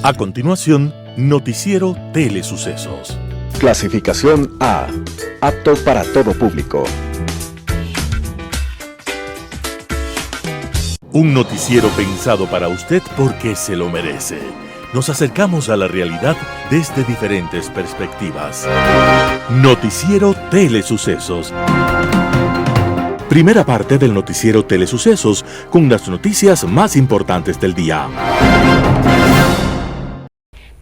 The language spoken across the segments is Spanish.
A continuación, Noticiero Telesucesos. Clasificación A. Apto para todo público. Un noticiero pensado para usted porque se lo merece. Nos acercamos a la realidad desde diferentes perspectivas. Noticiero Telesucesos. Primera parte del Noticiero Telesucesos con las noticias más importantes del día.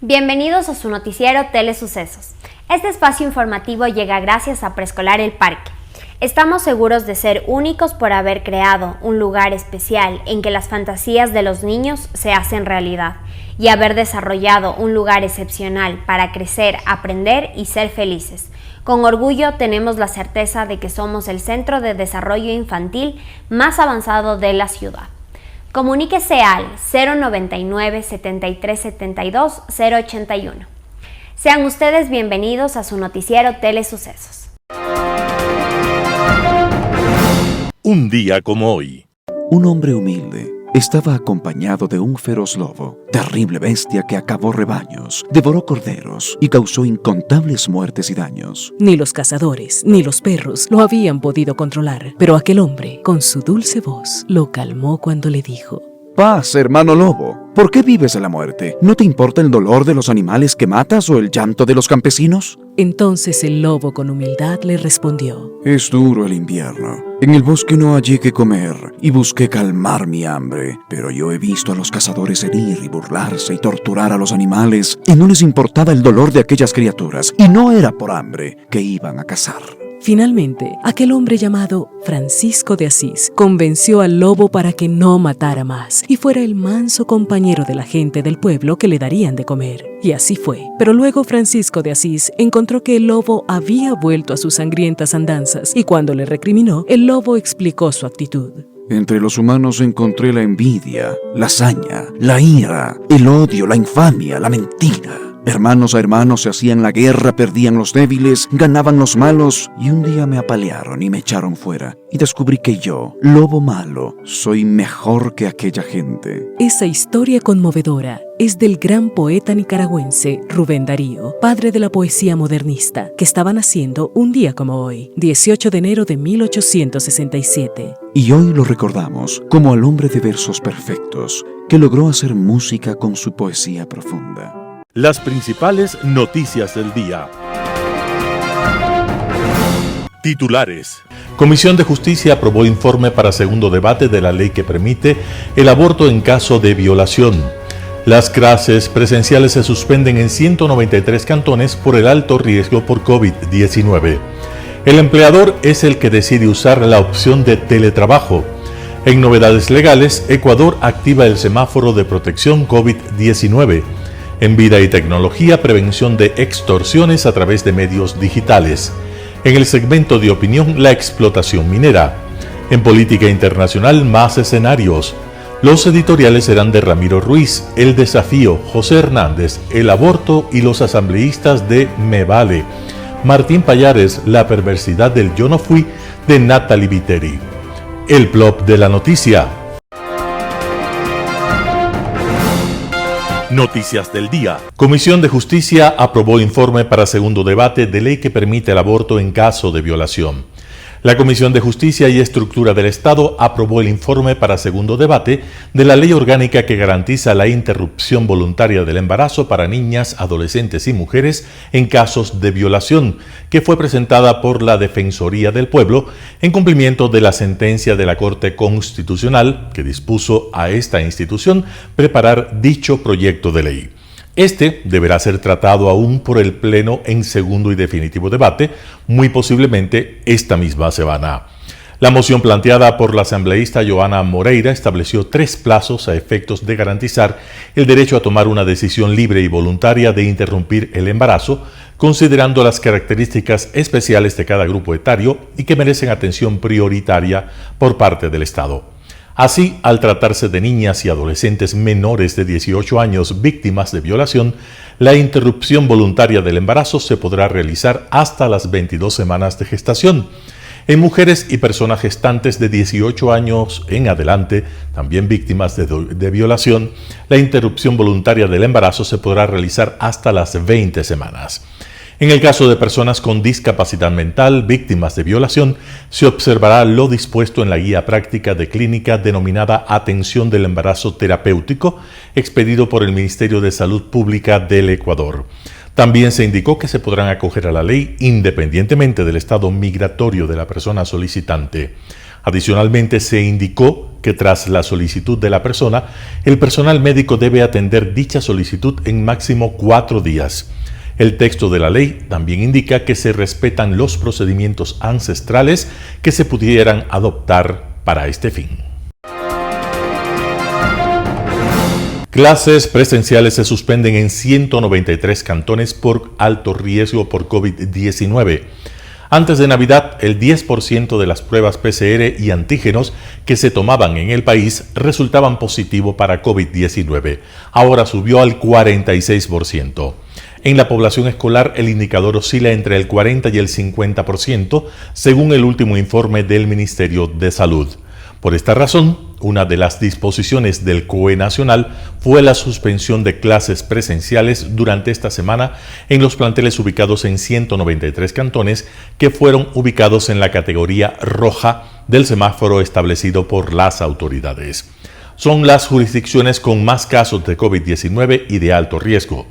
Bienvenidos a su noticiero Telesucesos. Este espacio informativo llega gracias a Preescolar El Parque. Estamos seguros de ser únicos por haber creado un lugar especial en que las fantasías de los niños se hacen realidad y haber desarrollado un lugar excepcional para crecer, aprender y ser felices. Con orgullo tenemos la certeza de que somos el centro de desarrollo infantil más avanzado de la ciudad. Comuníquese al 099 7372 081. Sean ustedes bienvenidos a su noticiero Telesucesos. Un día como hoy. Un hombre humilde estaba acompañado de un feroz lobo, terrible bestia que acabó rebaños, devoró corderos y causó incontables muertes y daños. Ni los cazadores ni los perros lo habían podido controlar, pero aquel hombre, con su dulce voz, lo calmó cuando le dijo: Paz, hermano lobo. ¿Por qué vives de la muerte? ¿No te importa el dolor de los animales que matas o el llanto de los campesinos? Entonces el lobo con humildad le respondió: Es duro el invierno. En el bosque no hallé qué comer y busqué calmar mi hambre. Pero yo he visto a los cazadores herir y burlarse y torturar a los animales y no les importaba el dolor de aquellas criaturas y no era por hambre que iban a cazar. Finalmente, aquel hombre llamado Francisco de Asís convenció al lobo para que no matara más y fuera el manso compañero de la gente del pueblo que le darían de comer. Y así fue. Pero luego Francisco de Asís encontró que el lobo había vuelto a sus sangrientas andanzas y cuando le recriminó, el lobo explicó su actitud. Entre los humanos encontré la envidia, la saña, la ira, el odio, la infamia, la mentira. Hermanos a hermanos se hacían la guerra, perdían los débiles, ganaban los malos, y un día me apalearon y me echaron fuera. Y descubrí que yo, lobo malo, soy mejor que aquella gente. Esa historia conmovedora es del gran poeta nicaragüense Rubén Darío, padre de la poesía modernista, que estaba naciendo un día como hoy, 18 de enero de 1867. Y hoy lo recordamos como al hombre de versos perfectos, que logró hacer música con su poesía profunda. Las principales noticias del día. Titulares. Comisión de Justicia aprobó informe para segundo debate de la ley que permite el aborto en caso de violación. Las clases presenciales se suspenden en 193 cantones por el alto riesgo por COVID-19. El empleador es el que decide usar la opción de teletrabajo. En novedades legales, Ecuador activa el semáforo de protección COVID-19. En vida y tecnología, prevención de extorsiones a través de medios digitales. En el segmento de opinión, la explotación minera. En política internacional, más escenarios. Los editoriales serán de Ramiro Ruiz, El Desafío, José Hernández, El Aborto y los asambleístas de Me Vale. Martín Payares, La perversidad del yo no fui, de Natalie Viteri. El plop de la noticia. Noticias del día. Comisión de Justicia aprobó informe para segundo debate de ley que permite el aborto en caso de violación. La Comisión de Justicia y Estructura del Estado aprobó el informe para segundo debate de la ley orgánica que garantiza la interrupción voluntaria del embarazo para niñas, adolescentes y mujeres en casos de violación, que fue presentada por la Defensoría del Pueblo en cumplimiento de la sentencia de la Corte Constitucional que dispuso a esta institución preparar dicho proyecto de ley. Este deberá ser tratado aún por el Pleno en segundo y definitivo debate, muy posiblemente esta misma semana. La moción planteada por la asambleísta Joana Moreira estableció 3 plazos a efectos de garantizar el derecho a tomar una decisión libre y voluntaria de interrumpir el embarazo, considerando las características especiales de cada grupo etario y que merecen atención prioritaria por parte del Estado. Así, al tratarse de niñas y adolescentes menores de 18 años víctimas de violación, la interrupción voluntaria del embarazo se podrá realizar hasta las 22 semanas de gestación. En mujeres y personas gestantes de 18 años en adelante, también víctimas de violación, la interrupción voluntaria del embarazo se podrá realizar hasta las 20 semanas. En el caso de personas con discapacidad mental víctimas de violación, se observará lo dispuesto en la guía práctica de clínica denominada Atención del Embarazo Terapéutico, expedido por el Ministerio de Salud Pública del Ecuador. También se indicó que se podrán acoger a la ley independientemente del estado migratorio de la persona solicitante. Adicionalmente, se indicó que tras la solicitud de la persona, el personal médico debe atender dicha solicitud en máximo 4 días. El texto de la ley también indica que se respetan los procedimientos ancestrales que se pudieran adoptar para este fin. Clases presenciales se suspenden en 193 cantones por alto riesgo por COVID-19. Antes de Navidad, el 10% de las pruebas PCR y antígenos que se tomaban en el país resultaban positivo para COVID-19. Ahora subió al 46%. En la población escolar, el indicador oscila entre el 40 y el 50%, según el último informe del Ministerio de Salud. Por esta razón, una de las disposiciones del COE Nacional fue la suspensión de clases presenciales durante esta semana en los planteles ubicados en 193 cantones que fueron ubicados en la categoría roja del semáforo establecido por las autoridades. Son las jurisdicciones con más casos de COVID-19 y de alto riesgo.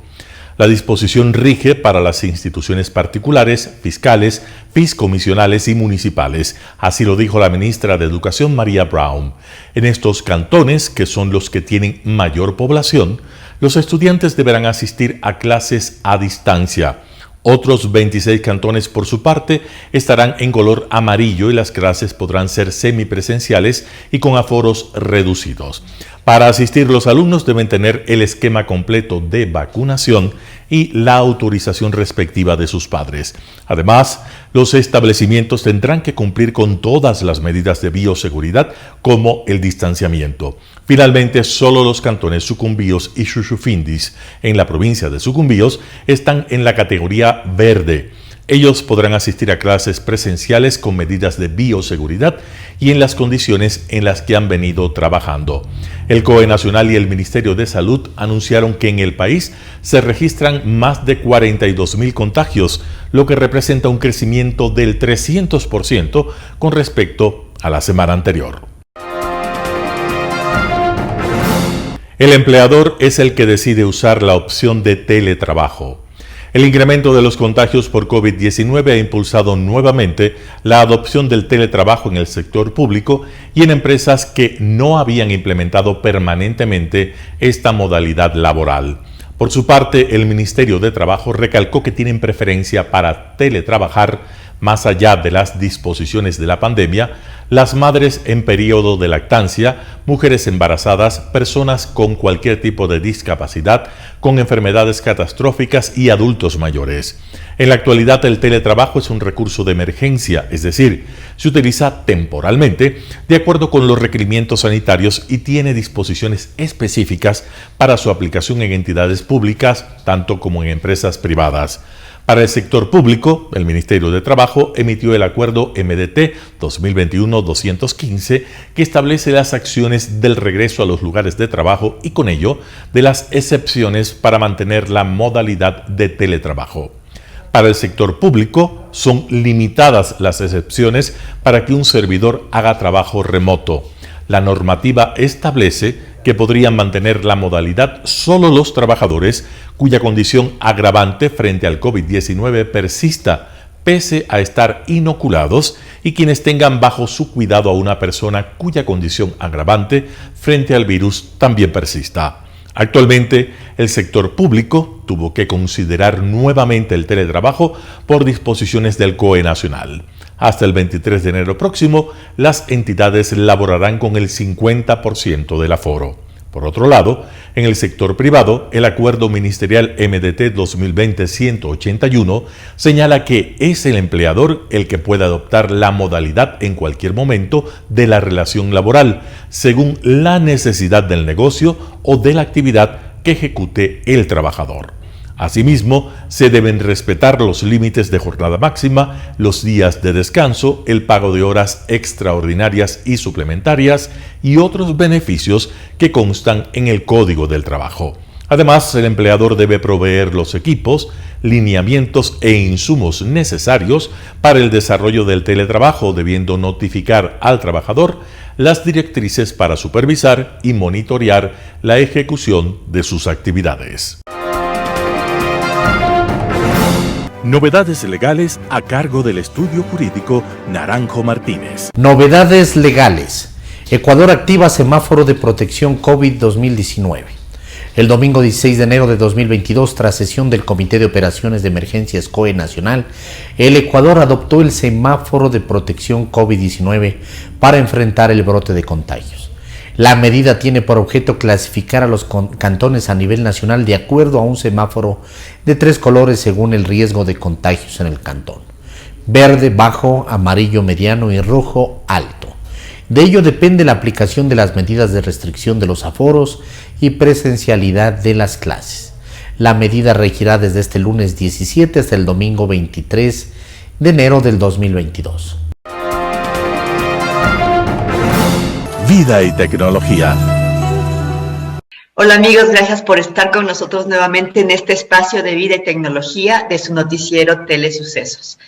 La disposición rige para las instituciones particulares, fiscales, fiscomisionales y municipales, así lo dijo la ministra de Educación María Brown. En estos cantones, que son los que tienen mayor población, los estudiantes deberán asistir a clases a distancia. Otros 26 cantones, por su parte, estarán en color amarillo y las clases podrán ser semipresenciales y con aforos reducidos. Para asistir, los alumnos deben tener el esquema completo de vacunación y la autorización respectiva de sus padres. Además, los establecimientos tendrán que cumplir con todas las medidas de bioseguridad, como el distanciamiento. Finalmente, solo los cantones Sucumbíos y Chuchufindis, en la provincia de Sucumbíos, están en la categoría verde. Ellos podrán asistir a clases presenciales con medidas de bioseguridad y en las condiciones en las que han venido trabajando. El COE Nacional y el Ministerio de Salud anunciaron que en el país se registran más de 42.000 contagios, lo que representa un crecimiento del 300% con respecto a la semana anterior. El empleador es el que decide usar la opción de teletrabajo. El incremento de los contagios por COVID-19 ha impulsado nuevamente la adopción del teletrabajo en el sector público y en empresas que no habían implementado permanentemente esta modalidad laboral. Por su parte, el Ministerio de Trabajo recalcó que tienen preferencia para teletrabajar, más allá de las disposiciones de la pandemia, las madres en periodo de lactancia, mujeres embarazadas, personas con cualquier tipo de discapacidad, con enfermedades catastróficas y adultos mayores. En la actualidad, el teletrabajo es un recurso de emergencia, es decir, se utiliza temporalmente de acuerdo con los requerimientos sanitarios y tiene disposiciones específicas para su aplicación en entidades públicas, tanto como en empresas privadas. Para el sector público, el Ministerio de Trabajo emitió el acuerdo MDT 2021-215 que establece las acciones del regreso a los lugares de trabajo y con ello de las excepciones para mantener la modalidad de teletrabajo. Para el sector público, son limitadas las excepciones para que un servidor haga trabajo remoto. La normativa establece que podrían mantener la modalidad solo los trabajadores cuya condición agravante frente al COVID-19 persista, pese a estar inoculados, y quienes tengan bajo su cuidado a una persona cuya condición agravante frente al virus también persista. Actualmente, el sector público tuvo que considerar nuevamente el teletrabajo por disposiciones del COE Nacional. Hasta el 23 de enero próximo, las entidades laborarán con el 50% del aforo. Por otro lado, en el sector privado, el acuerdo ministerial MDT 2020-181 señala que es el empleador el que puede adoptar la modalidad en cualquier momento de la relación laboral, según la necesidad del negocio o de la actividad que ejecute el trabajador. Asimismo, se deben respetar los límites de jornada máxima, los días de descanso, el pago de horas extraordinarias y suplementarias y otros beneficios que constan en el Código del Trabajo. Además, el empleador debe proveer los equipos, lineamientos e insumos necesarios para el desarrollo del teletrabajo, debiendo notificar al trabajador las directrices para supervisar y monitorear la ejecución de sus actividades. Novedades legales a cargo del estudio jurídico Naranjo Martínez. Novedades legales. Ecuador activa semáforo de protección COVID 2019. El domingo 16 de enero de 2022, tras sesión del Comité de Operaciones de Emergencia SCOE Nacional, el Ecuador adoptó el semáforo de protección COVID-19 para enfrentar el brote de contagios. La medida tiene por objeto clasificar a los cantones a nivel nacional de acuerdo a un semáforo de 3 colores según el riesgo de contagios en el cantón: verde bajo, amarillo mediano y rojo alto. De ello depende la aplicación de las medidas de restricción de los aforos y presencialidad de las clases. La medida regirá desde este lunes 17 hasta el domingo 23 de enero del 2022. Vida y tecnología. Hola amigos, gracias por estar con nosotros nuevamente en este espacio de vida y tecnología de su noticiero Telesucesos.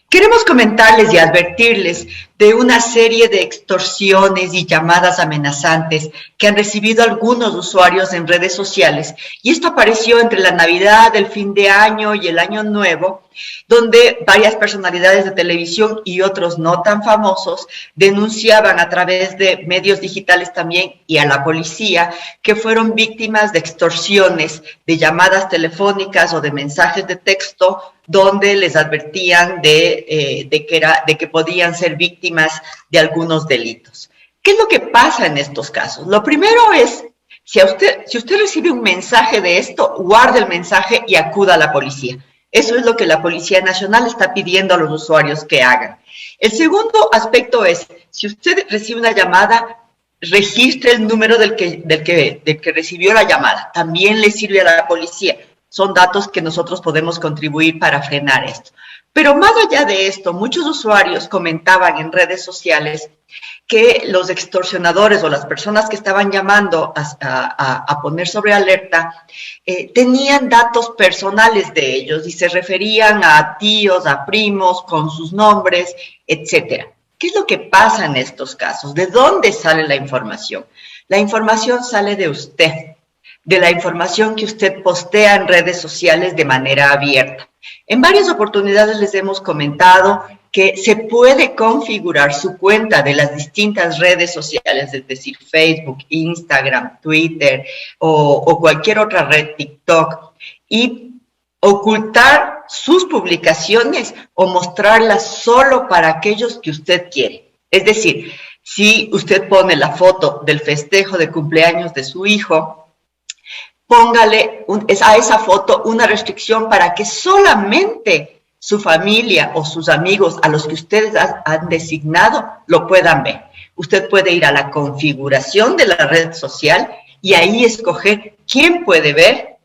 Queremos comentarles y advertirles de una serie de extorsiones y llamadas amenazantes que han recibido algunos usuarios en redes sociales, y esto apareció entre la Navidad, el fin de año y el Año Nuevo, donde varias personalidades de televisión y otros no tan famosos denunciaban a través de medios digitales también y a la policía que fueron víctimas de extorsiones, de llamadas telefónicas o de mensajes de texto donde les advertían de que podían ser víctimas de algunos delitos. ¿Qué es lo que pasa en estos casos? Lo primero es, si usted recibe un mensaje de esto, guarde el mensaje y acuda a la policía. Eso es lo que la Policía Nacional está pidiendo a los usuarios que hagan. El segundo aspecto es, si usted recibe una llamada, registre el número del que recibió la llamada. También le sirve a la policía. Son datos que nosotros podemos contribuir para frenar esto. Pero más allá de esto, muchos usuarios comentaban en redes sociales que los extorsionadores o las personas que estaban llamando a poner sobre alerta tenían datos personales de ellos y se referían a tíos, a primos, con sus nombres, etc. ¿Qué es lo que pasa en estos casos? ¿De dónde sale la información? La información sale de usted, de la información que usted postea en redes sociales de manera abierta. En varias oportunidades les hemos comentado que se puede configurar su cuenta de las distintas redes sociales, es decir, Facebook, Instagram, Twitter o cualquier otra red, TikTok, y ocultar sus publicaciones o mostrarlas solo para aquellos que usted quiere. Es decir, si usted pone la foto del festejo de cumpleaños de su hijo, póngale a esa foto una restricción para que solamente su familia o sus amigos a los que ustedes han designado lo puedan ver. Usted puede ir a la configuración de la red social y ahí escoger quién puede ver,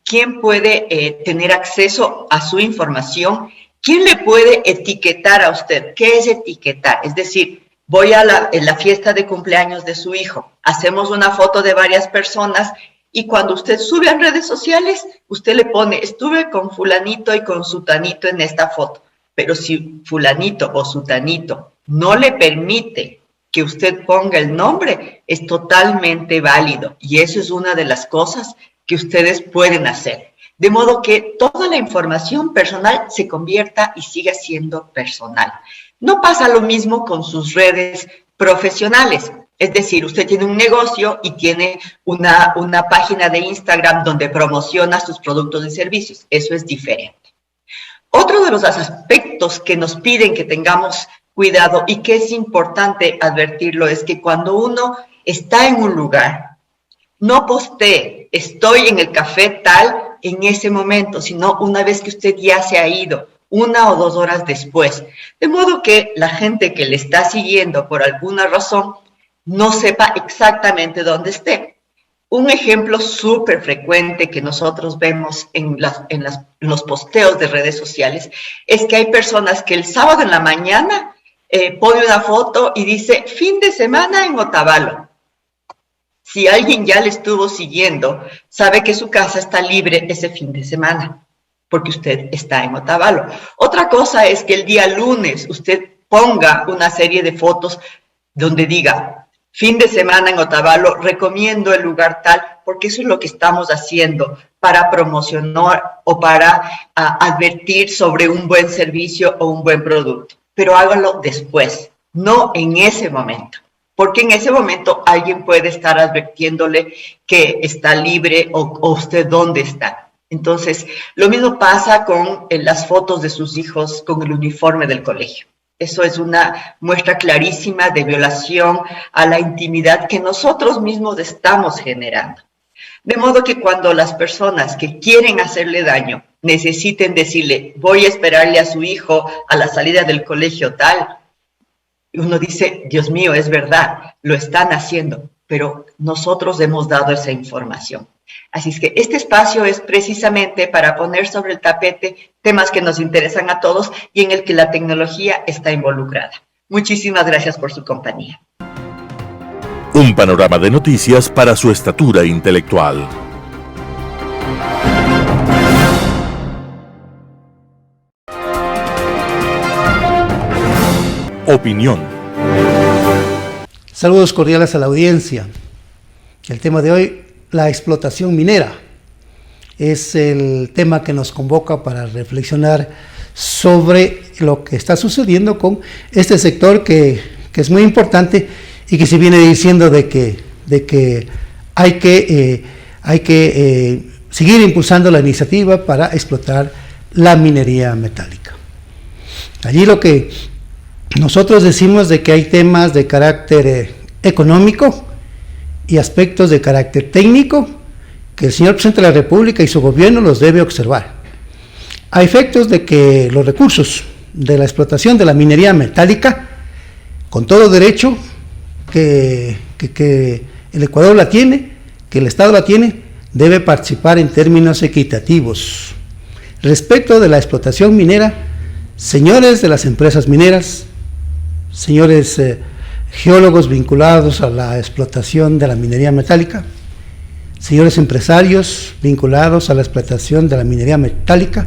quién puede tener acceso a su información, quién le puede etiquetar a usted. ¿Qué es etiquetar? Es decir, voy a la fiesta de cumpleaños de su hijo, hacemos una foto de varias personas y cuando usted sube a redes sociales, usted le pone, estuve con fulanito y con sutanito en esta foto. Pero si fulanito o sutanito no le permite que usted ponga el nombre, es totalmente válido. Y eso es una de las cosas que ustedes pueden hacer. De modo que toda la información personal se convierta y siga siendo personal. No pasa lo mismo con sus redes profesionales. Es decir, usted tiene un negocio y tiene una página de Instagram donde promociona sus productos y servicios. Eso es diferente. Otro de los aspectos que nos piden que tengamos cuidado y que es importante advertirlo es que cuando uno está en un lugar, no postee, estoy en el café tal en ese momento, sino una vez que usted ya se ha ido, 1 o 2 horas después. De modo que la gente que le está siguiendo por alguna razón no sepa exactamente dónde esté. Un ejemplo súper frecuente que nosotros vemos en los posteos de redes sociales es que hay personas que el sábado en la mañana pone una foto y dice fin de semana en Otavalo. Si alguien ya le estuvo siguiendo, sabe que su casa está libre ese fin de semana, porque usted está en Otavalo. Otra cosa es que el día lunes usted ponga una serie de fotos donde diga fin de semana en Otavalo, recomiendo el lugar tal, porque eso es lo que estamos haciendo para promocionar o para advertir sobre un buen servicio o un buen producto. Pero hágalo después, no en ese momento, porque en ese momento alguien puede estar advirtiéndole que está libre o usted dónde está. Entonces, lo mismo pasa con las fotos de sus hijos con el uniforme del colegio. Eso es una muestra clarísima de violación a la intimidad que nosotros mismos estamos generando. De modo que cuando las personas que quieren hacerle daño necesiten decirle, voy a esperarle a su hijo a la salida del colegio tal, uno dice, Dios mío, es verdad, lo están haciendo, pero nosotros hemos dado esa información. Así es que este espacio es precisamente para poner sobre el tapete temas que nos interesan a todos y en el que la tecnología está involucrada. Muchísimas gracias por su compañía. Un panorama de noticias para su estatura intelectual. Opinión. Saludos cordiales a la audiencia. El tema de hoy, la explotación minera, es el tema que nos convoca para reflexionar sobre lo que está sucediendo con este sector que es muy importante y que se viene diciendo de que hay que seguir impulsando la iniciativa para explotar la minería metálica. Allí lo que nosotros decimos de que hay temas de carácter económico y aspectos de carácter técnico que el señor presidente de la República y su gobierno los debe observar. A efectos de que los recursos de la explotación de la minería metálica, con todo derecho que el Ecuador la tiene, que el Estado la tiene, debe participar en términos equitativos. Respecto de la explotación minera, señores de las empresas mineras, señores geólogos vinculados a la explotación de la minería metálica, señores empresarios vinculados a la explotación de la minería metálica,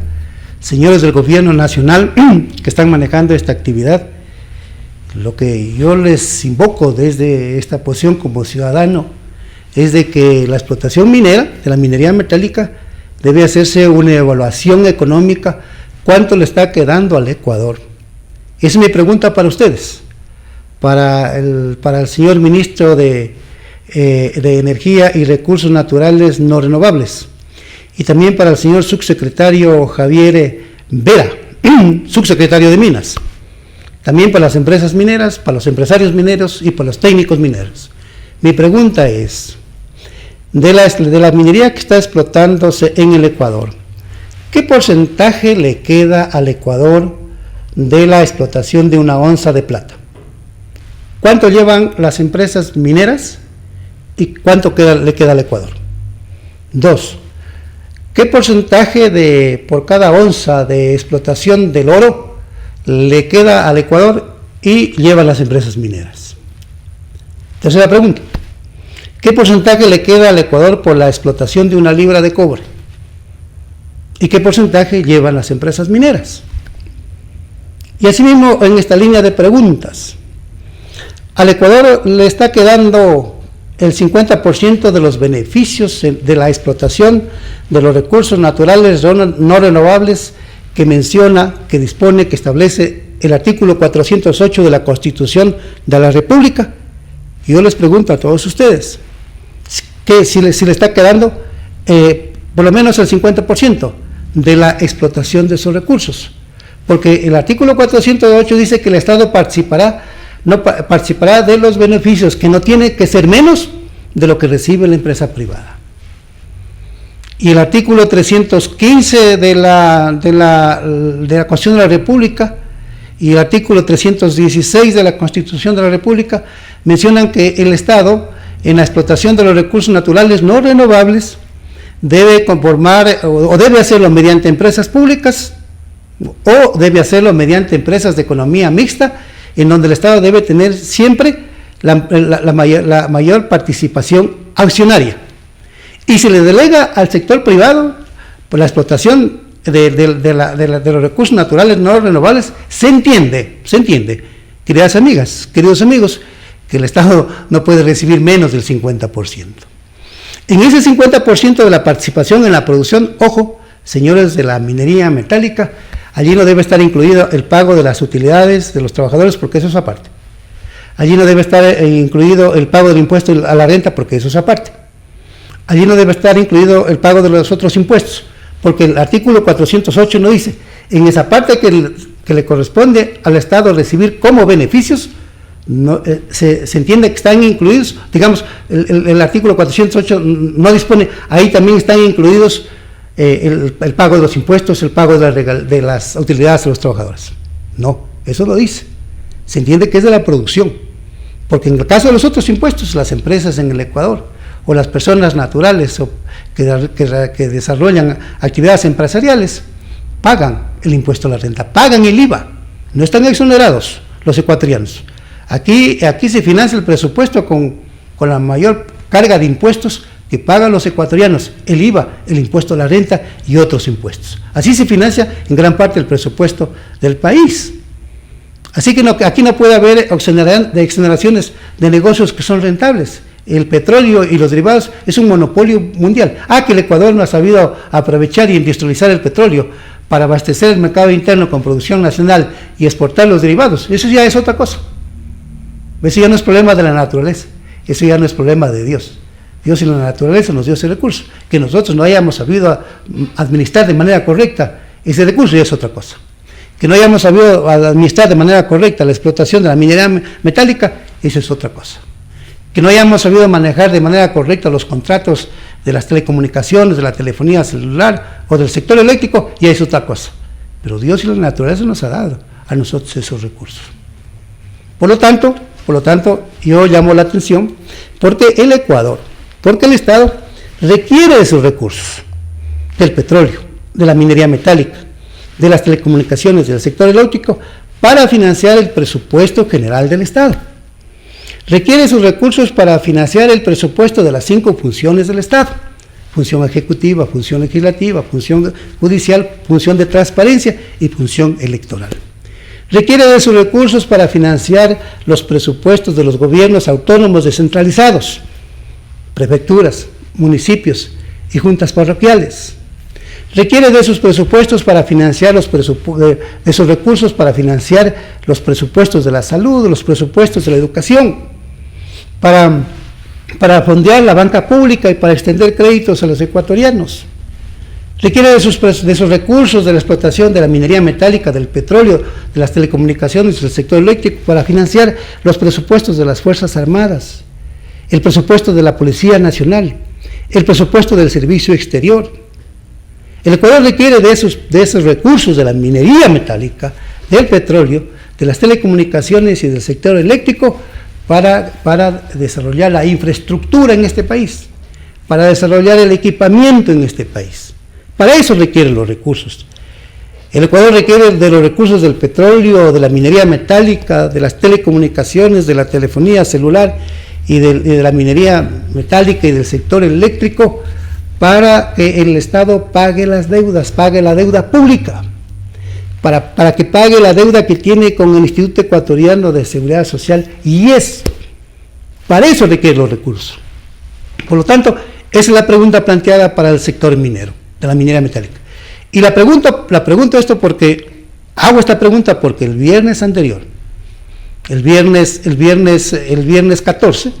señores del gobierno nacional que están manejando esta actividad, lo que yo les invoco desde esta posición como ciudadano es de que la explotación minera, de la minería metálica, debe hacerse una evaluación económica, cuánto le está quedando al Ecuador. Esa es mi pregunta para ustedes. Para el señor ministro de Energía y Recursos Naturales No Renovables, y también para el señor subsecretario Javier Vera, subsecretario de Minas, también para las empresas mineras, para los empresarios mineros y para los técnicos mineros. Mi pregunta es, de la minería que está explotándose en el Ecuador, ¿qué porcentaje le queda al Ecuador de la explotación de una onza de plata? ¿Cuánto llevan las empresas mineras y cuánto le queda al Ecuador? 2. ¿Qué porcentaje por cada onza de explotación del oro le queda al Ecuador y llevan las empresas mineras? Tercera pregunta. ¿Qué porcentaje le queda al Ecuador por la explotación de una libra de cobre? ¿Y qué porcentaje llevan las empresas mineras? Y asimismo, en esta línea de preguntas, al Ecuador le está quedando el 50% de los beneficios de la explotación de los recursos naturales no renovables que menciona, que dispone, que establece el artículo 408 de la Constitución de la República. Y yo les pregunto a todos ustedes, que si le está quedando por lo menos el 50% de la explotación de esos recursos. Porque el artículo 408 dice que el Estado participará de los beneficios, que no tiene que ser menos de lo que recibe la empresa privada. Y el artículo 315 de la Constitución de la República y el artículo 316 de la Constitución de la República mencionan que el Estado en la explotación de los recursos naturales no renovables debe conformar o debe hacerlo mediante empresas públicas o debe hacerlo mediante empresas de economía mixta, en donde el Estado debe tener siempre la mayor participación accionaria. Y se le delega al sector privado por la explotación de los recursos naturales no renovables. Se entiende, queridas amigas, queridos amigos, que el Estado no puede recibir menos del 50%. En ese 50% de la participación en la producción, ojo, señores de la minería metálica, allí no debe estar incluido el pago de las utilidades de los trabajadores, porque eso es aparte. Allí no debe estar incluido el pago del impuesto a la renta, porque eso es aparte. Allí no debe estar incluido el pago de los otros impuestos, porque el artículo 408 no dice, en esa parte que le corresponde al Estado recibir como beneficios, no, se entiende que están incluidos, digamos, el artículo 408 no dispone, ahí también están incluidos el pago de los impuestos, el pago de las utilidades de los trabajadores. No, eso lo dice. Se entiende que es de la producción, porque en el caso de los otros impuestos, las empresas en el Ecuador o las personas naturales que desarrollan actividades empresariales pagan el impuesto a la renta, pagan el IVA, no están exonerados los ecuatorianos. Aquí se financia el presupuesto con la mayor carga de impuestos que pagan los ecuatorianos, el IVA, el impuesto a la renta y otros impuestos. Así se financia en gran parte el presupuesto del país. Así que aquí no puede haber exoneraciones de negocios que son rentables. El petróleo y los derivados es un monopolio mundial. Que el Ecuador no ha sabido aprovechar y industrializar el petróleo para abastecer el mercado interno con producción nacional y exportar los derivados. Eso ya es otra cosa. Eso ya no es problema de la naturaleza, eso ya no es problema de Dios. Dios y la naturaleza nos dio ese recurso. Que nosotros no hayamos sabido administrar de manera correcta ese recurso ya es otra cosa. Que no hayamos sabido administrar de manera correcta la explotación de la minería metálica, eso es otra cosa. Que no hayamos sabido manejar de manera correcta los contratos de las telecomunicaciones, de la telefonía celular o del sector eléctrico, ya es otra cosa. Pero Dios y la naturaleza nos ha dado a nosotros esos recursos. Por lo tanto, yo llamo la atención porque el Ecuador, porque el Estado requiere de sus recursos, del petróleo, de la minería metálica, de las telecomunicaciones, del sector eléctrico, para financiar el presupuesto general del Estado. Requiere sus recursos para financiar el presupuesto de las 5 funciones del Estado: función ejecutiva, función legislativa, función judicial, función de transparencia y función electoral. Requiere de sus recursos para financiar los presupuestos de los gobiernos autónomos descentralizados, prefecturas, municipios y juntas parroquiales. Requiere de sus presupuestos para financiar de sus recursos para financiar los presupuestos de la salud, los presupuestos de la educación, para fondear la banca pública y para extender créditos a los ecuatorianos. Requiere de sus recursos de la explotación de la minería metálica, del petróleo, de las telecomunicaciones, del sector eléctrico, para financiar los presupuestos de las Fuerzas Armadas, el presupuesto de la Policía Nacional, el presupuesto del Servicio Exterior. El Ecuador requiere de esos recursos de la minería metálica, del petróleo, de las telecomunicaciones y del sector eléctrico para desarrollar la infraestructura en este país, para desarrollar el equipamiento en este país. Para eso requieren los recursos. El Ecuador requiere de los recursos del petróleo, de la minería metálica, de las telecomunicaciones, de la telefonía celular y de la minería metálica y del sector eléctrico para que el Estado pague las deudas, pague la deuda pública, para que pague la deuda que tiene con el Instituto Ecuatoriano de Seguridad Social, y para eso requiere los recursos. Por lo tanto, esa es la pregunta planteada para el sector minero, de la minería metálica. Y la pregunto esto porque, hago esta pregunta porque el viernes anterior, el viernes 14,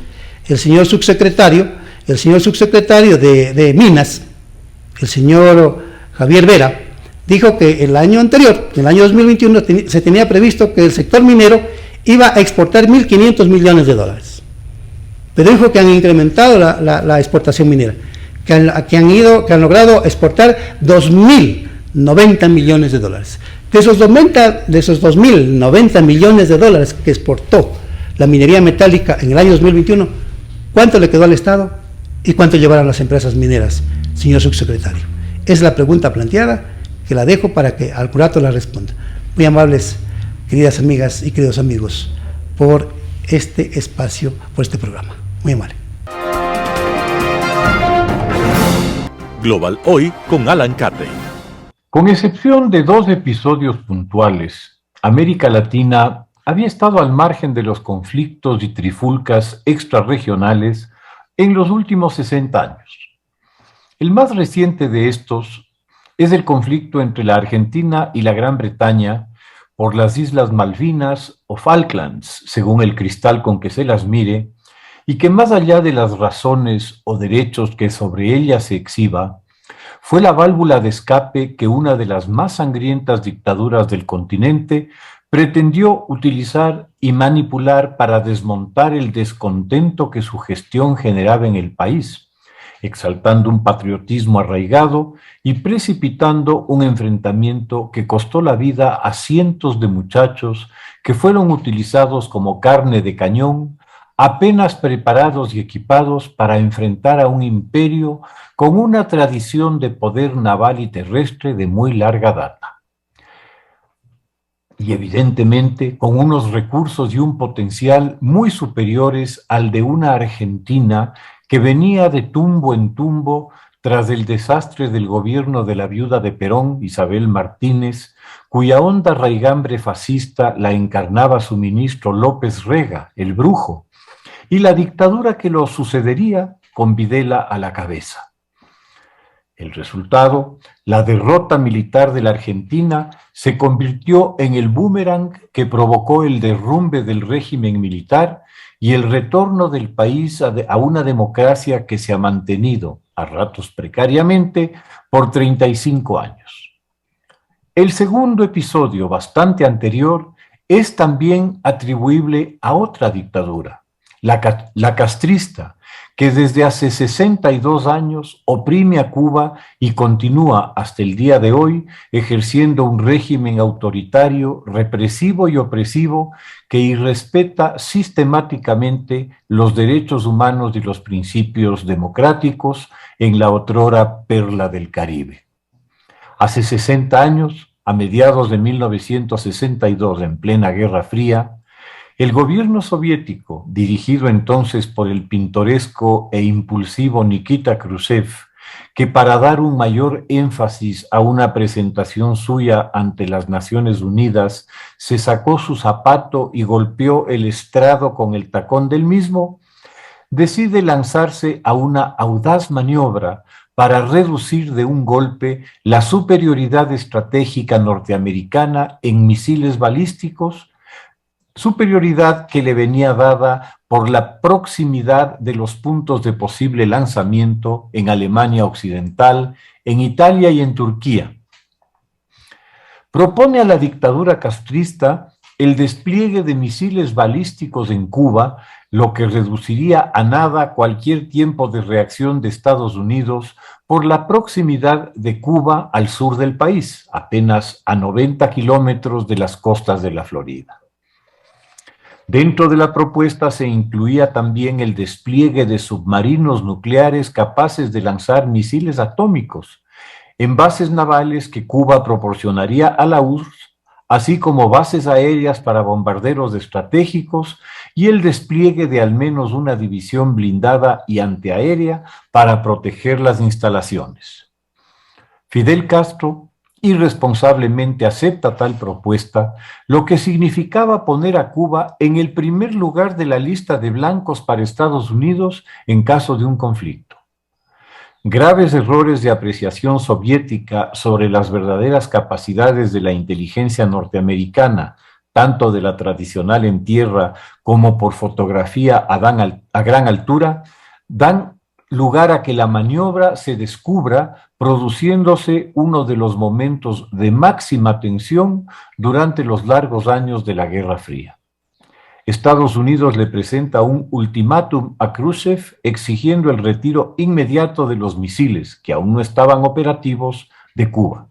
el señor subsecretario de Minas, el señor Javier Vera, dijo que el año anterior, el año 2021, se tenía previsto que el sector minero iba a exportar $1.500 millones. Pero dijo que han incrementado la exportación minera, que han logrado exportar $2.090 millones. De esos 2.090 millones de dólares que exportó la minería metálica en el año 2021, ¿Cuánto le quedó al Estado y cuánto llevaron las empresas mineras, señor subsecretario? Es la pregunta planteada, que la dejo para que al curato la responda. Muy amables, queridas amigas y queridos amigos, por este espacio, por este programa. Muy amable. Global Hoy con Alan Carney. Con excepción de 2 episodios puntuales, América Latina había estado al margen de los conflictos y trifulcas extrarregionales en los últimos 60 años. El más reciente de estos es el conflicto entre la Argentina y la Gran Bretaña por las Islas Malvinas o Falklands, según el cristal con que se las mire, y que más allá de las razones o derechos que sobre ella se exhiba, fue la válvula de escape que una de las más sangrientas dictaduras del continente pretendió utilizar y manipular para desmontar el descontento que su gestión generaba en el país, exaltando un patriotismo arraigado y precipitando un enfrentamiento que costó la vida a cientos de muchachos que fueron utilizados como carne de cañón, apenas preparados y equipados para enfrentar a un imperio con una tradición de poder naval y terrestre de muy larga data. Y evidentemente con unos recursos y un potencial muy superiores al de una Argentina que venía de tumbo en tumbo tras el desastre del gobierno de la viuda de Perón, Isabel Martínez, cuya honda raigambre fascista la encarnaba su ministro López Rega, el brujo, y la dictadura que lo sucedería con Videla a la cabeza. El resultado, la derrota militar de la Argentina, se convirtió en el boomerang que provocó el derrumbe del régimen militar y el retorno del país a una democracia que se ha mantenido, a ratos precariamente, por 35 años. El segundo episodio, bastante anterior, es también atribuible a otra dictadura, la castrista, que desde hace 62 años oprime a Cuba y continúa hasta el día de hoy ejerciendo un régimen autoritario, represivo y opresivo que irrespeta sistemáticamente los derechos humanos y los principios democráticos en la otrora perla del Caribe. Hace 60 años, a mediados de 1962, en plena Guerra Fría, el gobierno soviético, dirigido entonces por el pintoresco e impulsivo Nikita Khrushchev, que para dar un mayor énfasis a una presentación suya ante las Naciones Unidas, se sacó su zapato y golpeó el estrado con el tacón del mismo, decide lanzarse a una audaz maniobra para reducir de un golpe la superioridad estratégica norteamericana en misiles balísticos, superioridad que le venía dada por la proximidad de los puntos de posible lanzamiento en Alemania Occidental, en Italia y en Turquía. Propone a la dictadura castrista el despliegue de misiles balísticos en Cuba, lo que reduciría a nada cualquier tiempo de reacción de Estados Unidos por la proximidad de Cuba al sur del país, apenas a 90 kilómetros de las costas de la Florida. Dentro de la propuesta se incluía también el despliegue de submarinos nucleares capaces de lanzar misiles atómicos en bases navales que Cuba proporcionaría a la URSS, así como bases aéreas para bombarderos estratégicos y el despliegue de al menos una división blindada y antiaérea para proteger las instalaciones. Fidel Castro irresponsablemente acepta tal propuesta, lo que significaba poner a Cuba en el primer lugar de la lista de blancos para Estados Unidos en caso de un conflicto. Graves errores de apreciación soviética sobre las verdaderas capacidades de la inteligencia norteamericana, tanto de la tradicional en tierra como por fotografía a gran altura, dan lugar a que la maniobra se descubra, produciéndose uno de los momentos de máxima tensión durante los largos años de la Guerra Fría. Estados Unidos le presenta un ultimátum a Khrushchev exigiendo el retiro inmediato de los misiles, que aún no estaban operativos, de Cuba.